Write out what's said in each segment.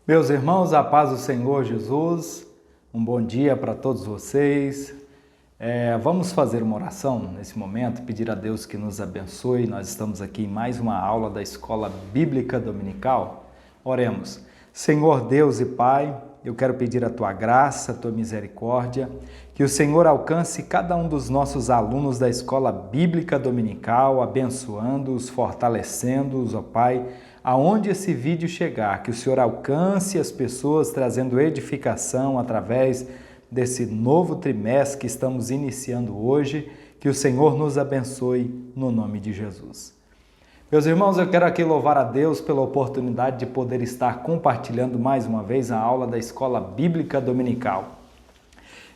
Meus irmãos, a paz do Senhor Jesus, um bom dia para todos vocês. Vamos fazer uma oração nesse momento, pedir a Deus que nos abençoe. Nós estamos aqui em mais uma aula da Escola Bíblica Dominical. Oremos. Senhor Deus e Pai, eu quero pedir a Tua graça, a Tua misericórdia, que o Senhor alcance cada um dos nossos alunos da Escola Bíblica Dominical, abençoando-os, fortalecendo-os, ó Pai, aonde esse vídeo chegar, que o Senhor alcance as pessoas trazendo edificação através desse novo trimestre que estamos iniciando hoje, que o Senhor nos abençoe no nome de Jesus. Meus irmãos, eu quero aqui louvar a Deus pela oportunidade de poder estar compartilhando mais uma vez a aula da Escola Bíblica Dominical.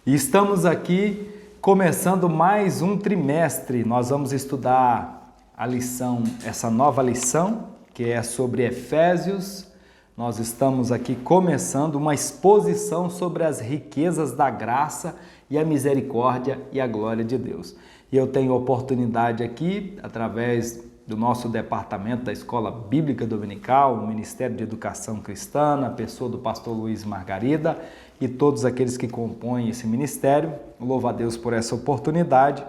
E estamos aqui começando mais um trimestre. Nós vamos estudar essa nova lição, que é sobre Efésios. Nós estamos aqui começando uma exposição sobre as riquezas da graça e a misericórdia e a glória de Deus. E eu tenho oportunidade aqui, através do nosso departamento da Escola Bíblica Dominical, o Ministério de Educação Cristã, a pessoa do pastor Luiz Margarida e todos aqueles que compõem esse ministério. Louvo a Deus por essa oportunidade.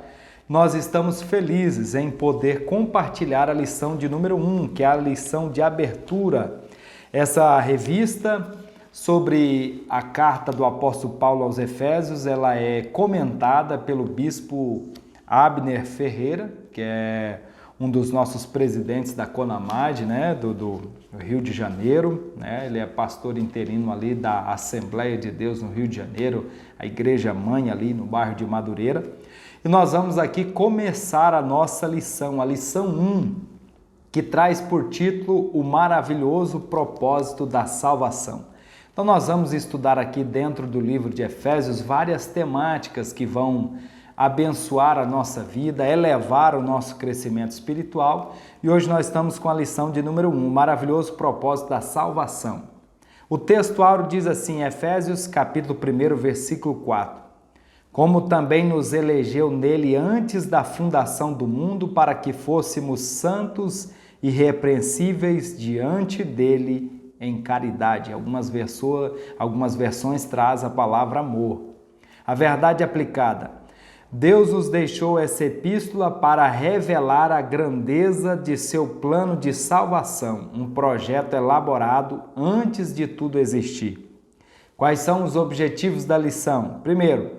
Nós estamos felizes em poder compartilhar a lição de número 1, que é a lição de abertura. Essa revista sobre a carta do apóstolo Paulo aos Efésios, ela é comentada pelo bispo Abner Ferreira, que é um dos nossos presidentes da CONAMAD, né, do Rio de Janeiro, né? Ele é pastor interino ali da Assembleia de Deus no Rio de Janeiro, a igreja mãe ali no bairro de Madureira. E nós vamos aqui começar a nossa lição, a lição 1, que traz por título o maravilhoso propósito da salvação. Então nós vamos estudar aqui dentro do livro de Efésios várias temáticas que vão abençoar a nossa vida, elevar o nosso crescimento espiritual. E hoje nós estamos com a lição de número 1, o maravilhoso propósito da salvação. O texto áureo diz assim, Efésios capítulo 1, versículo 4. Como também nos elegeu nele antes da fundação do mundo, para que fôssemos santos e irrepreensíveis diante dele em caridade. Algumas versões trazem a palavra amor. A verdade aplicada. Deus nos deixou essa epístola para revelar a grandeza de seu plano de salvação, um projeto elaborado antes de tudo existir. Quais são os objetivos da lição? Primeiro,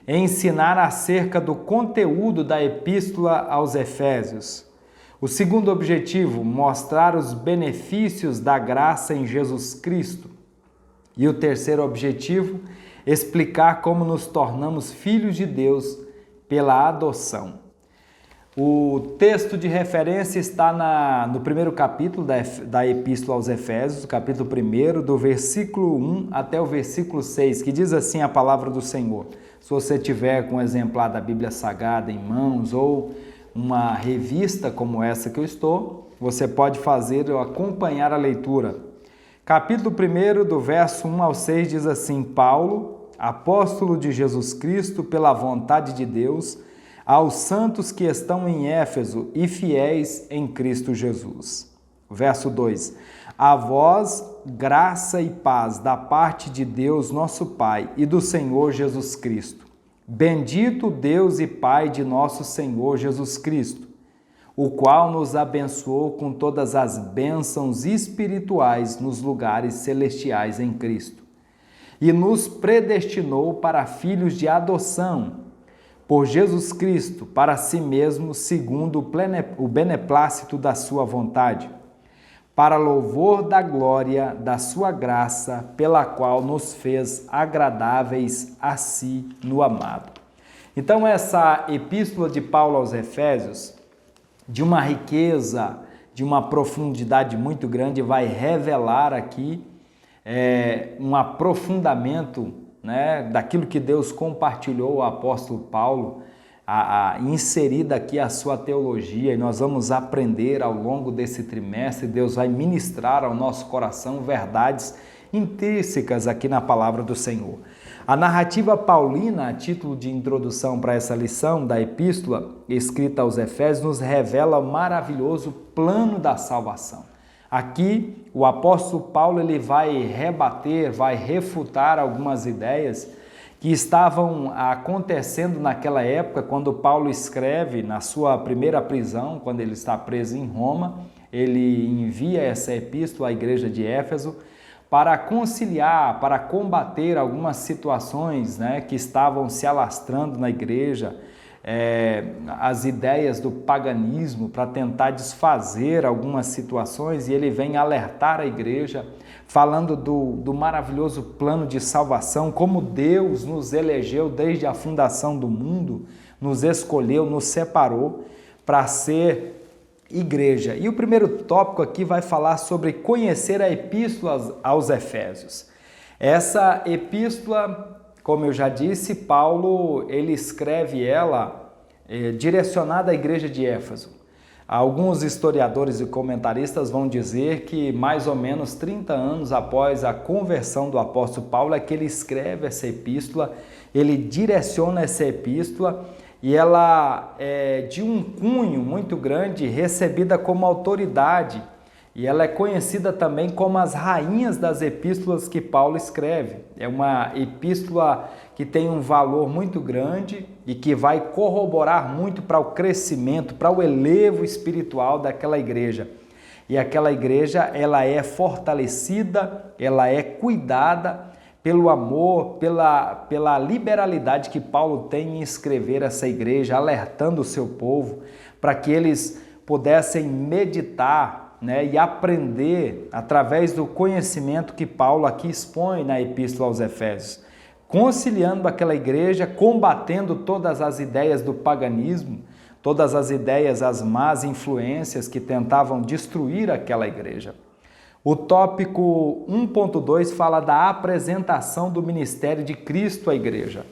ensinar acerca do conteúdo da epístola aos Efésios. O segundo objetivo, mostrar os benefícios da graça em Jesus Cristo. E o terceiro objetivo, explicar como nos tornamos filhos de Deus pela adoção. O texto de referência está no primeiro capítulo da Epístola aos Efésios, capítulo 1, do versículo 1 até o versículo 6, que diz assim a palavra do Senhor. Se você tiver com um exemplar da Bíblia Sagrada em mãos ou uma revista como essa que eu estou, você pode fazer ou acompanhar a leitura. Capítulo 1, do verso 1 ao 6, diz assim, Paulo, apóstolo de Jesus Cristo, pela vontade de Deus, aos santos que estão em Éfeso e fiéis em Cristo Jesus. Verso 2. A vós, graça e paz da parte de Deus, nosso Pai, e do Senhor Jesus Cristo. Bendito Deus e Pai de nosso Senhor Jesus Cristo, o qual nos abençoou com todas as bênçãos espirituais nos lugares celestiais em Cristo, e nos predestinou para filhos de adoção, por Jesus Cristo, para si mesmo, segundo o beneplácito da sua vontade, para louvor da glória da sua graça, pela qual nos fez agradáveis a si no amado. Então, essa epístola de Paulo aos Efésios, de uma riqueza, de uma profundidade muito grande, vai revelar aqui um aprofundamento, né, daquilo que Deus compartilhou ao apóstolo Paulo, inserida aqui a sua teologia, e nós vamos aprender ao longo desse trimestre. Deus vai ministrar ao nosso coração verdades intrínsecas aqui na palavra do Senhor. A narrativa paulina, a título de introdução para essa lição da epístola escrita aos Efésios, nos revela o maravilhoso plano da salvação. Aqui o apóstolo Paulo ele vai rebater, vai refutar algumas ideias que estavam acontecendo naquela época, quando Paulo escreve na sua primeira prisão, quando ele está preso em Roma, ele envia essa epístola à igreja de Éfeso para conciliar, para combater algumas situações, né, que estavam se alastrando na igreja, as ideias do paganismo, para tentar desfazer algumas situações, e ele vem alertar a igreja, falando do maravilhoso plano de salvação, como Deus nos elegeu desde a fundação do mundo, nos escolheu, nos separou para ser igreja. E o primeiro tópico aqui vai falar sobre conhecer a epístola aos Efésios. Essa epístola, como eu já disse, Paulo ele escreve ela direcionada à igreja de Éfeso. Alguns historiadores e comentaristas vão dizer que mais ou menos 30 anos após a conversão do apóstolo Paulo é que ele escreve essa epístola, ele direciona essa epístola e ela é de um cunho muito grande, recebida como autoridade, e ela é conhecida também como as rainhas das epístolas que Paulo escreve. É uma epístola que tem um valor muito grande e que vai corroborar muito para o crescimento, para o elevo espiritual daquela igreja. E aquela igreja, ela é fortalecida, ela é cuidada pelo amor, pela liberalidade que Paulo tem em escrever essa igreja, alertando o seu povo para que eles pudessem meditar, né, e aprender através do conhecimento que Paulo aqui expõe na Epístola aos Efésios, conciliando aquela igreja, combatendo todas as ideias do paganismo, todas as ideias, as más influências que tentavam destruir aquela igreja. O tópico 1.2 fala da apresentação do ministério de Cristo à igreja.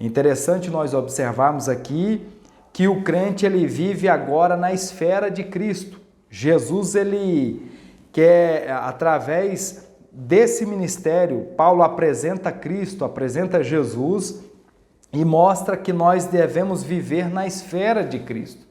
Interessante nós observarmos aqui que o crente ele vive agora na esfera de Cristo. Jesus, ele quer, através desse ministério, Paulo apresenta Cristo, apresenta Jesus e mostra que nós devemos viver na esfera de Cristo,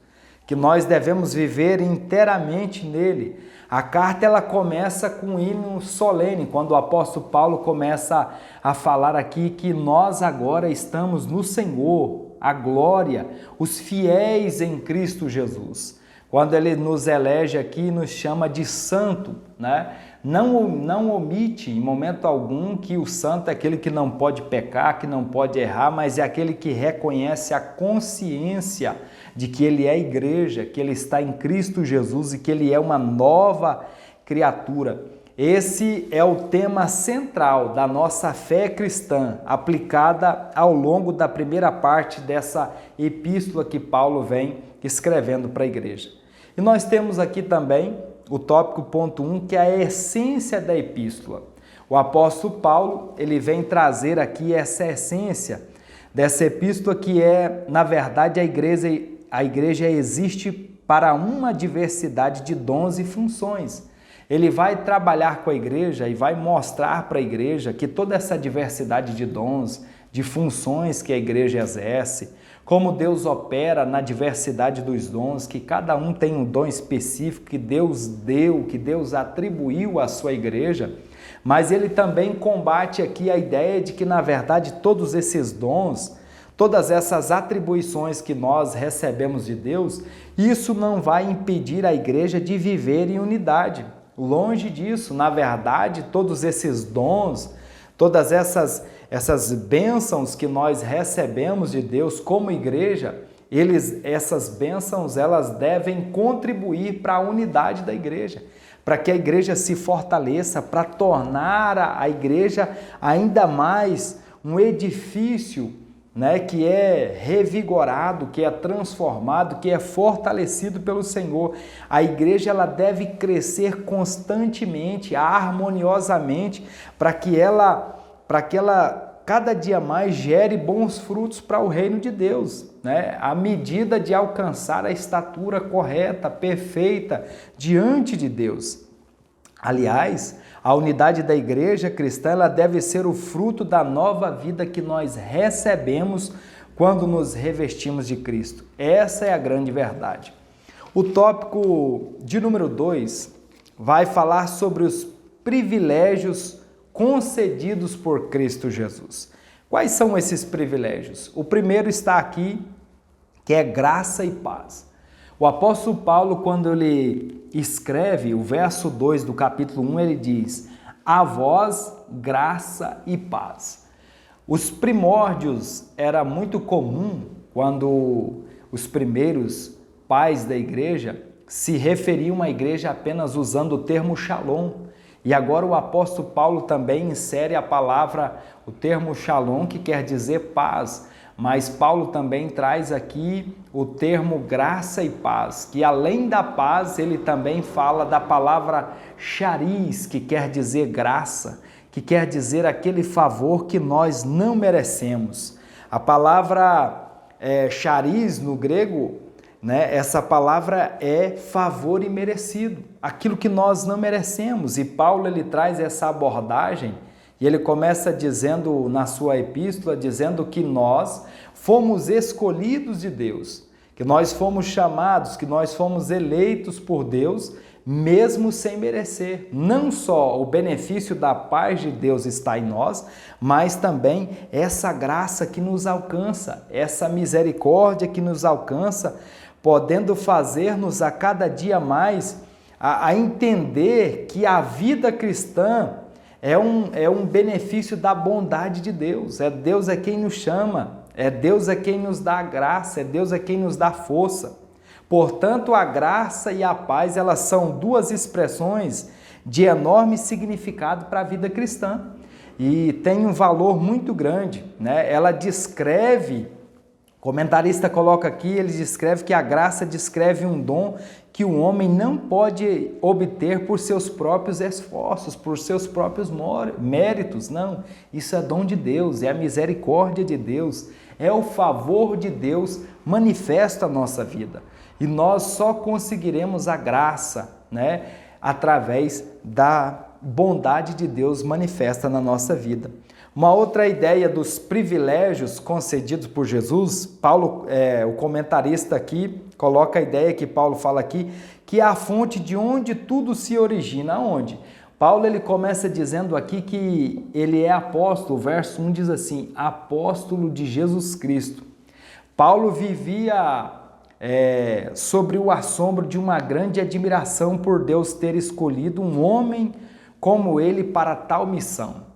que nós devemos viver inteiramente nele. A carta ela começa com um hino solene, quando o apóstolo Paulo começa a falar aqui que nós agora estamos no Senhor, a glória, os fiéis em Cristo Jesus. Quando ele nos elege aqui, nos chama de santo, né? Não omite em momento algum que o santo é aquele que não pode pecar, que não pode errar, mas é aquele que reconhece a consciência de que ele é igreja, que ele está em Cristo Jesus e que ele é uma nova criatura. Esse é o tema central da nossa fé cristã, aplicada ao longo da primeira parte dessa epístola que Paulo vem escrevendo para a igreja. E nós temos aqui também o tópico ponto 1, que é a essência da epístola. O apóstolo Paulo, ele vem trazer aqui essa essência dessa epístola que é, na verdade, a igreja existe para uma diversidade de dons e funções. Ele vai trabalhar com a igreja e vai mostrar para a igreja que toda essa diversidade de dons, de funções que a igreja exerce, como Deus opera na diversidade dos dons, que cada um tem um dom específico que Deus deu, que Deus atribuiu à sua igreja, mas ele também combate aqui a ideia de que, na verdade, todos esses dons, todas essas atribuições que nós recebemos de Deus, isso não vai impedir a igreja de viver em unidade. Longe disso, na verdade, todos esses dons, todas essas bênçãos que nós recebemos de Deus como igreja, essas bênçãos, elas devem contribuir para a unidade da igreja, para que a igreja se fortaleça, para tornar a igreja ainda mais um edifício, né, que é revigorado, que é transformado, que é fortalecido pelo Senhor. A igreja ela deve crescer constantemente, harmoniosamente, para que ela cada dia mais gere bons frutos para o reino de Deus, né? À medida de alcançar a estatura correta, perfeita, diante de Deus. Aliás, a unidade da igreja cristã ela deve ser o fruto da nova vida que nós recebemos quando nos revestimos de Cristo. Essa é a grande verdade. O tópico de número 2 vai falar sobre os privilégios concedidos por Cristo Jesus. Quais são esses privilégios? O primeiro está aqui, que é graça e paz. O apóstolo Paulo, quando ele escreve o verso 2 do capítulo 1, ele diz: a vós graça e paz. Os primórdios era muito comum quando os primeiros pais da igreja se referiam à igreja apenas usando o termo shalom. E agora o apóstolo Paulo também insere a palavra, o termo shalom, que quer dizer paz. Mas Paulo também traz aqui o termo graça e paz, que além da paz, ele também fala da palavra charis, que quer dizer graça, que quer dizer aquele favor que nós não merecemos. A palavra charis no grego, né, essa palavra é favor imerecido, aquilo que nós não merecemos. E Paulo ele traz essa abordagem e ele começa dizendo na sua epístola, dizendo que nós fomos escolhidos de Deus, que nós fomos chamados, que nós fomos eleitos por Deus, mesmo sem merecer. Não só o benefício da paz de Deus está em nós, mas também essa graça que nos alcança, essa misericórdia que nos alcança, podendo fazer-nos a cada dia mais a entender que a vida cristã é um benefício da bondade de Deus. Deus é quem nos chama, Deus é quem nos dá a graça, Deus é quem nos dá força. Portanto, a graça e a paz, elas são duas expressões de enorme significado para a vida cristã e tem um valor muito grande, né? Ela descreve, o comentarista coloca aqui, ele descreve que a graça descreve um dom que o homem não pode obter por seus próprios esforços, por seus próprios méritos, não. Isso é dom de Deus, é a misericórdia de Deus, é o favor de Deus manifesto à nossa vida. E nós só conseguiremos a graça, né, através da bondade de Deus manifesta na nossa vida. Uma outra ideia dos privilégios concedidos por Jesus, Paulo, o comentarista aqui, coloca a ideia que Paulo fala aqui, que é a fonte de onde tudo se origina. Aonde? Paulo ele começa dizendo aqui que ele é apóstolo, o verso 1 diz assim, apóstolo de Jesus Cristo. Paulo vivia sobre o assombro de uma grande admiração por Deus ter escolhido um homem como ele para tal missão.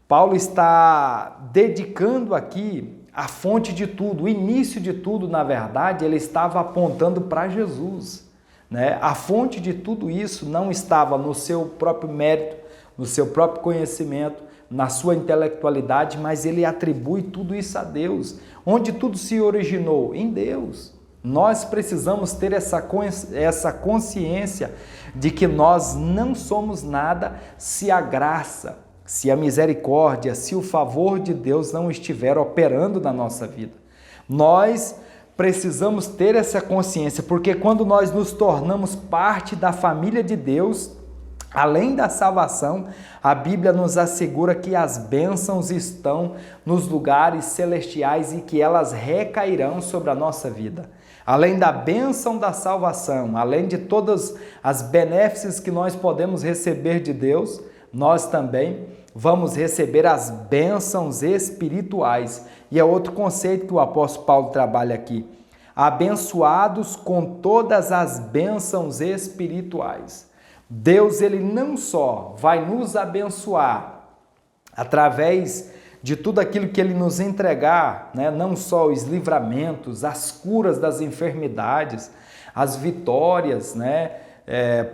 Paulo está dedicando aqui a fonte de tudo, o início de tudo, na verdade, ele estava apontando para Jesus, né? A fonte de tudo isso não estava no seu próprio mérito, no seu próprio conhecimento, na sua intelectualidade, mas ele atribui tudo isso a Deus. Onde tudo se originou? Em Deus. Nós precisamos ter essa consciência de que nós não somos nada se a graça, se a misericórdia, se o favor de Deus não estiver operando na nossa vida. Nós precisamos ter essa consciência, porque quando nós nos tornamos parte da família de Deus, além da salvação, a Bíblia nos assegura que as bênçãos estão nos lugares celestiais e que elas recairão sobre a nossa vida. Além da bênção da salvação, além de todas as benéficos que nós podemos receber de Deus, nós também vamos receber as bênçãos espirituais. E é outro conceito que o apóstolo Paulo trabalha aqui. Abençoados com todas as bênçãos espirituais. Deus, ele não só vai nos abençoar através de tudo aquilo que ele nos entregar, né? Não só os livramentos, as curas das enfermidades, as vitórias, né?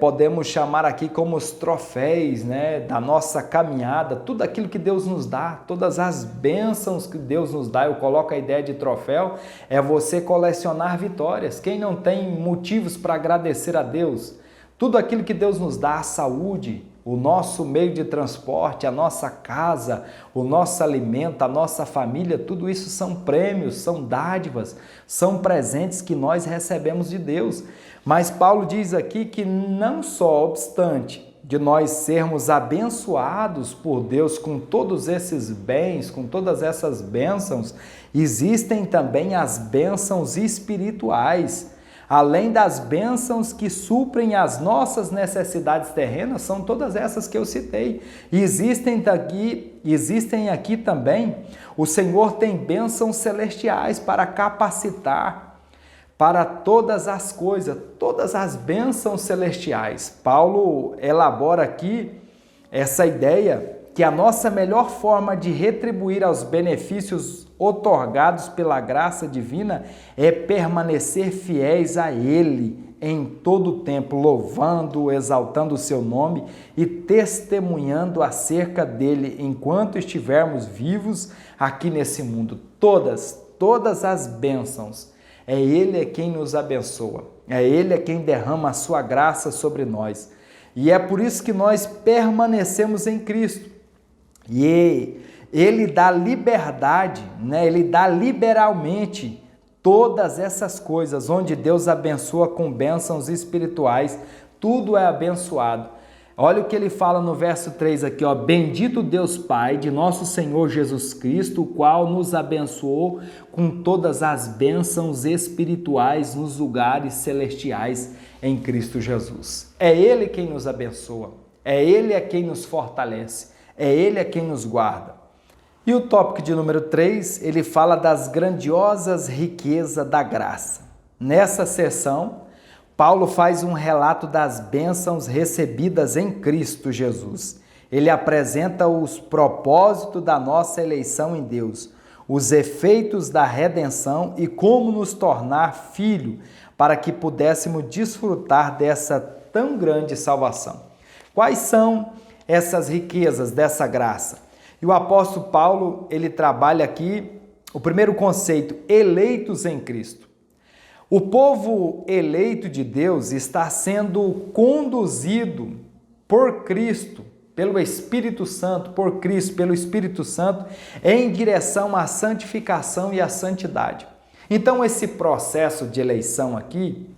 Podemos chamar aqui como os troféus, né, da nossa caminhada, tudo aquilo que Deus nos dá, todas as bênçãos que Deus nos dá. Eu coloco a ideia de troféu, é você colecionar vitórias. Quem não tem motivos para agradecer a Deus? Tudo aquilo que Deus nos dá, a saúde, o nosso meio de transporte, a nossa casa, o nosso alimento, a nossa família, tudo isso são prêmios, são dádivas, são presentes que nós recebemos de Deus. Mas Paulo diz aqui que não só obstante de nós sermos abençoados por Deus com todos esses bens, com todas essas bênçãos, existem também as bênçãos espirituais. Além das bênçãos que suprem as nossas necessidades terrenas, são todas essas que eu citei. E existem aqui também, o Senhor tem bênçãos celestiais para capacitar para todas as coisas, todas as bênçãos celestiais. Paulo elabora aqui essa ideia que a nossa melhor forma de retribuir aos benefícios outorgados pela graça divina é permanecer fiéis a Ele em todo o tempo, louvando, exaltando o seu nome e testemunhando acerca dele enquanto estivermos vivos aqui nesse mundo. Todas as bênçãos. É Ele quem nos abençoa, é Ele quem derrama a sua graça sobre nós. E é por isso que nós permanecemos em Cristo. E Ele dá liberdade, né? Ele dá liberalmente todas essas coisas, onde Deus abençoa com bênçãos espirituais, tudo é abençoado. Olha o que ele fala no verso 3 aqui, ó: bendito Deus Pai de nosso Senhor Jesus Cristo, o qual nos abençoou com todas as bênçãos espirituais nos lugares celestiais em Cristo Jesus. É Ele quem nos abençoa, é Ele quem nos fortalece, é Ele quem nos guarda. E o tópico de número 3, ele fala das grandiosas riquezas da graça. Nessa sessão, Paulo faz um relato das bênçãos recebidas em Cristo Jesus. Ele apresenta os propósitos da nossa eleição em Deus, os efeitos da redenção e como nos tornar filho para que pudéssemos desfrutar dessa tão grande salvação. Quais são essas riquezas dessa graça? E o apóstolo Paulo, ele trabalha aqui o primeiro conceito, eleitos em Cristo. O povo eleito de Deus está sendo conduzido por Cristo, pelo Espírito Santo, por Cristo, pelo Espírito Santo, em direção à santificação e à santidade. Então, esse processo de eleição aqui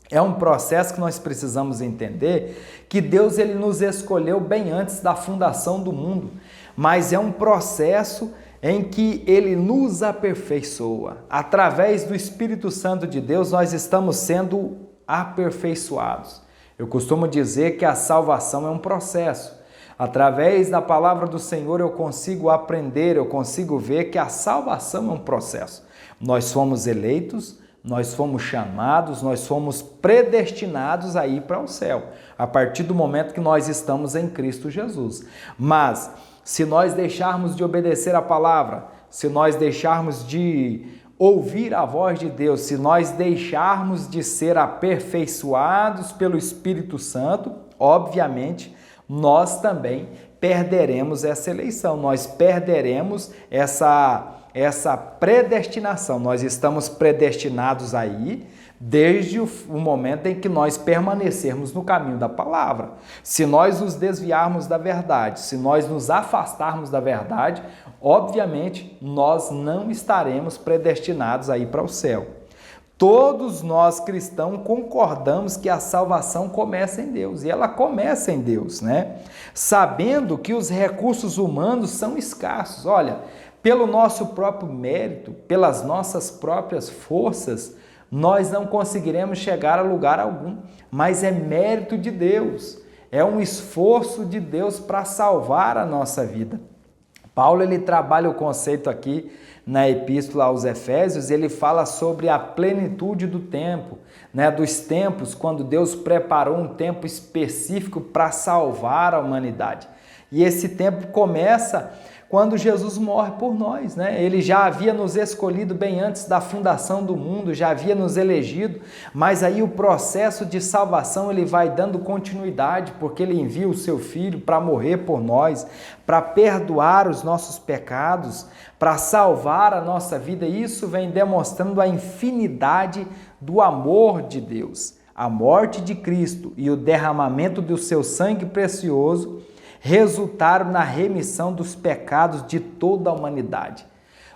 é um processo que nós precisamos entender que Deus ele nos escolheu bem antes da fundação do mundo, mas é um processo em que Ele nos aperfeiçoa. Através do Espírito Santo de Deus, nós estamos sendo aperfeiçoados. Eu costumo dizer que a salvação é um processo. Através da palavra do Senhor, eu consigo aprender, eu consigo ver que a salvação é um processo. Nós fomos eleitos, nós fomos chamados, nós fomos predestinados a ir para o céu, a partir do momento que nós estamos em Cristo Jesus. Mas se nós deixarmos de obedecer a palavra, se nós deixarmos de ouvir a voz de Deus, se nós deixarmos de ser aperfeiçoados pelo Espírito Santo, obviamente, nós também perderemos essa eleição, nós perderemos essa predestinação. Nós estamos predestinados aí desde o momento em que nós permanecermos no caminho da palavra. Se nós nos desviarmos da verdade, se nós nos afastarmos da verdade, obviamente nós não estaremos predestinados a ir para o céu. Todos nós cristãos concordamos que a salvação começa em Deus, e ela começa em Deus, né? Sabendo que os recursos humanos são escassos. Olha, pelo nosso próprio mérito, pelas nossas próprias forças, nós não conseguiremos chegar a lugar algum, mas é mérito de Deus, é um esforço de Deus para salvar a nossa vida. Paulo ele trabalha o conceito aqui na Epístola aos Efésios, ele fala sobre a plenitude do tempo, né, dos tempos, quando Deus preparou um tempo específico para salvar a humanidade. E esse tempo começa quando Jesus morre por nós, né? Ele já havia nos escolhido bem antes da fundação do mundo, já havia nos elegido, mas aí o processo de salvação ele vai dando continuidade, porque ele envia o seu Filho para morrer por nós, para perdoar os nossos pecados, para salvar a nossa vida. E isso vem demonstrando a infinidade do amor de Deus. A morte de Cristo e o derramamento do seu sangue precioso resultaram na remissão dos pecados de toda a humanidade.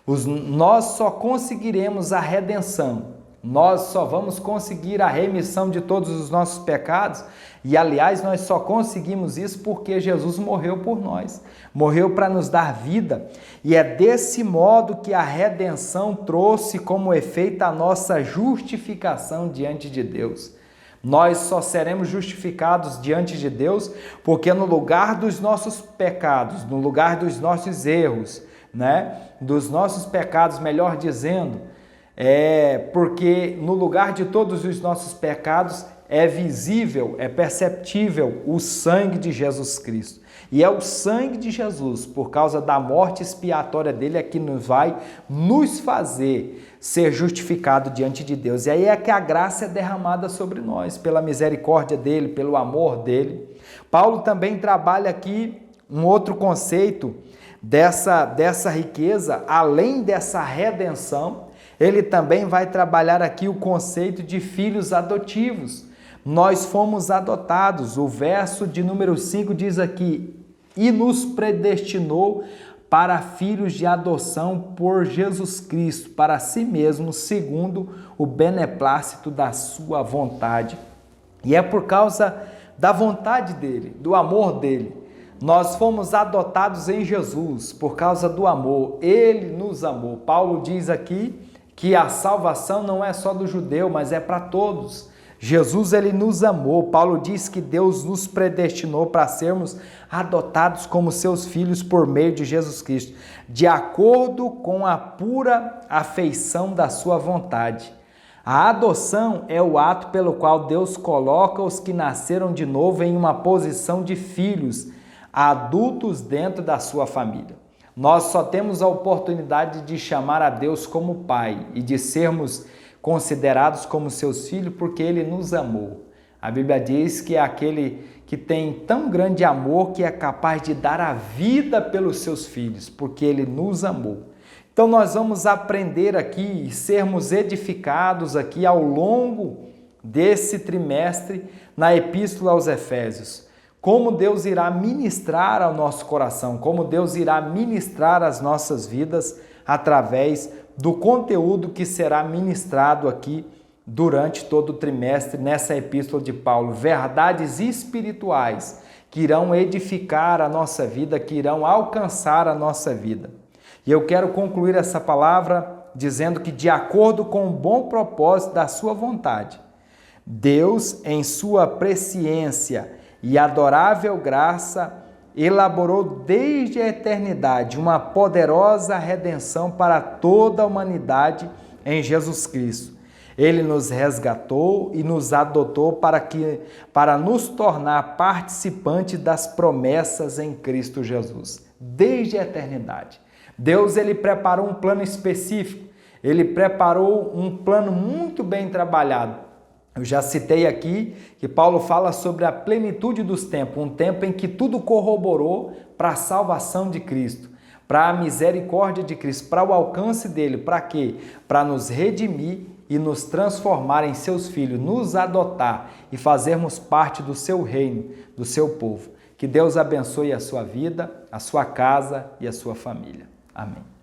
Nós só conseguiremos a redenção, Nós só vamos conseguir a remissão de todos os nossos pecados e, aliás, nós só conseguimos isso porque Jesus morreu por nós, morreu para nos dar vida. E é desse modo que a redenção trouxe como efeito a nossa justificação diante de Deus. Nós só seremos justificados diante de Deus porque no lugar dos nossos pecados, no lugar dos nossos erros, dos nossos pecados, melhor dizendo, porque no lugar de todos os nossos pecados é visível, é perceptível o sangue de Jesus Cristo. E é o sangue de Jesus, por causa da morte expiatória dele, é que vai nos fazer ser justificado diante de Deus. E aí é que a graça é derramada sobre nós, pela misericórdia dele, pelo amor dele. Paulo também trabalha aqui um outro conceito dessa riqueza, além dessa redenção, ele também vai trabalhar aqui o conceito de filhos adotivos. Nós fomos adotados. O verso de número 5 diz aqui: e nos predestinou para filhos de adoção por Jesus Cristo, para si mesmo, segundo o beneplácito da sua vontade. E é por causa da vontade dele, do amor dele. Nós fomos adotados em Jesus por causa do amor. Ele nos amou. Paulo diz aqui que a salvação não é só do judeu, mas é para todos. Jesus, ele nos amou. Paulo diz que Deus nos predestinou para sermos adotados como seus filhos por meio de Jesus Cristo, de acordo com a pura afeição da sua vontade. A adoção é o ato pelo qual Deus coloca os que nasceram de novo em uma posição de filhos, adultos dentro da sua família. Nós só temos a oportunidade de chamar a Deus como Pai e de sermos considerados como seus filhos porque Ele nos amou. A Bíblia diz que é aquele que tem tão grande amor que é capaz de dar a vida pelos seus filhos, porque Ele nos amou. Então nós vamos aprender aqui e sermos edificados aqui ao longo desse trimestre na Epístola aos Efésios. Como Deus irá ministrar ao nosso coração, como Deus irá ministrar as nossas vidas através do conteúdo que será ministrado aqui durante todo o trimestre nessa epístola de Paulo. Verdades espirituais que irão edificar a nossa vida, que irão alcançar a nossa vida. E eu quero concluir essa palavra dizendo que, de acordo com o bom propósito da sua vontade, Deus, em sua presciência e adorável graça, elaborou desde a eternidade uma poderosa redenção para toda a humanidade em Jesus Cristo. Ele nos resgatou e nos adotou para nos tornar participantes das promessas em Cristo Jesus. Desde a eternidade. Deus, ele preparou um plano específico. Ele preparou um plano muito bem trabalhado. Eu já citei aqui que Paulo fala sobre a plenitude dos tempos, um tempo em que tudo corroborou para a salvação de Cristo, para a misericórdia de Cristo, para o alcance dele. Para quê? Para nos redimir e nos transformar em seus filhos, nos adotar e fazermos parte do seu reino, do seu povo. Que Deus abençoe a sua vida, a sua casa e a sua família. Amém.